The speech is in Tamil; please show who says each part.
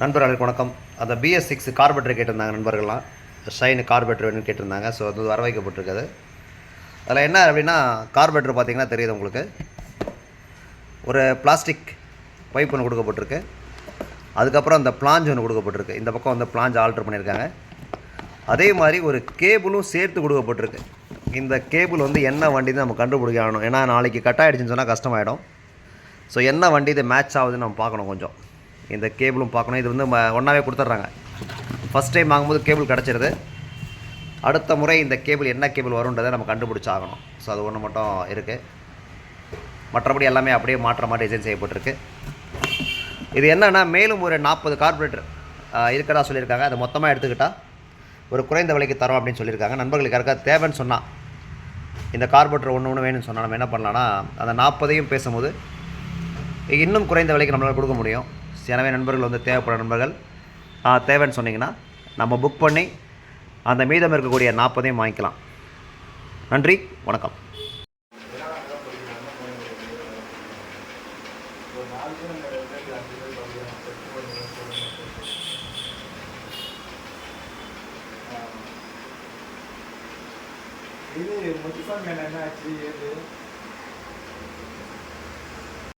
Speaker 1: நண்பர்களுக்கு வணக்கம். அந்த BS6 கார்பரேட்டர் கேட்டிருந்தாங்க நண்பர்கள்லாம். ஷைனு கார்பரேட்டர் வேணும்னு கேட்டிருந்தாங்க. ஸோ அது வர வைக்கப்பட்டிருக்குது. அதில் என்ன அப்படின்னா, கார்பரேட்டர் பார்த்தீங்கன்னா தெரியுது உங்களுக்கு. ஒரு பிளாஸ்டிக் பைப் ஒன்று கொடுக்கப்பட்டிருக்கு. அதுக்கப்புறம் அந்த பிளாஞ்ச் ஒன்று கொடுக்கப்பட்டிருக்கு. இந்த பக்கம் வந்து பிளாஞ்ச் ஆல்ட்ரு பண்ணியிருக்காங்க. அதே மாதிரி ஒரு கேபிளும் சேர்த்து கொடுக்கப்பட்டிருக்கு. இந்த கேபிள் வந்து என்ன வண்டி நம்ம கண்டுபிடிக்கணும். ஏன்னா நாளைக்கு கட் ஆகிடுச்சின்னு சொன்னால் கஷ்டமாயிடும். ஸோ என்ன வண்டி இது மேட்ச் ஆகுதுன்னு நம்ம பார்க்கணும். கொஞ்சம் இந்த கேபிளும் பார்க்கணும். இது வந்து ஒன்றாவே கொடுத்துட்றாங்க. ஃபஸ்ட் டைம் வாங்கும்போது கேபிள் கிடச்சிருது. அடுத்த முறை இந்த கேபிள் என்ன கேபிள் வரும்ன்றதை நம்ம கண்டுபிடிச்சாகணும். ஸோ அது ஒன்று மட்டும் இருக்குது. மற்றபடி எல்லாமே அப்படியே மாற்றமாக டிசைன் செய்யப்பட்டிருக்கு. இது என்னென்னா, மேலும் ஒரு 40 கார்பரேட்டர் இருக்கிறதா சொல்லியிருக்காங்க. அதை மொத்தமாக எடுத்துக்கிட்டால் ஒரு குறைந்த விலைக்கு தரோம் அப்படின்னு சொல்லியிருக்காங்க. நண்பர்களுக்கு யாருக்காவது தேவைன்னு சொன்னால், இந்த கார்பரேட்டர் ஒன்று வேணும்னு சொன்னால் நம்ம என்ன பண்ணலான்னா, அந்த 40ஐயும் பேசும்போது இன்னும் குறைந்த விலைக்கு நம்மளால் கொடுக்க முடியும். எனவே நண்பர்கள் வந்து தேவைப்பட நண்பர்கள் தேவைன்னு சொன்னிங்கன்னா நம்ம புக் பண்ணி அந்த மீதம் இருக்கக்கூடிய 40ஐயும் வாங்கிக்கலாம். நன்றி, வணக்கம்.
Speaker 2: இது முத்துசாமி என்ன ஆச்சு?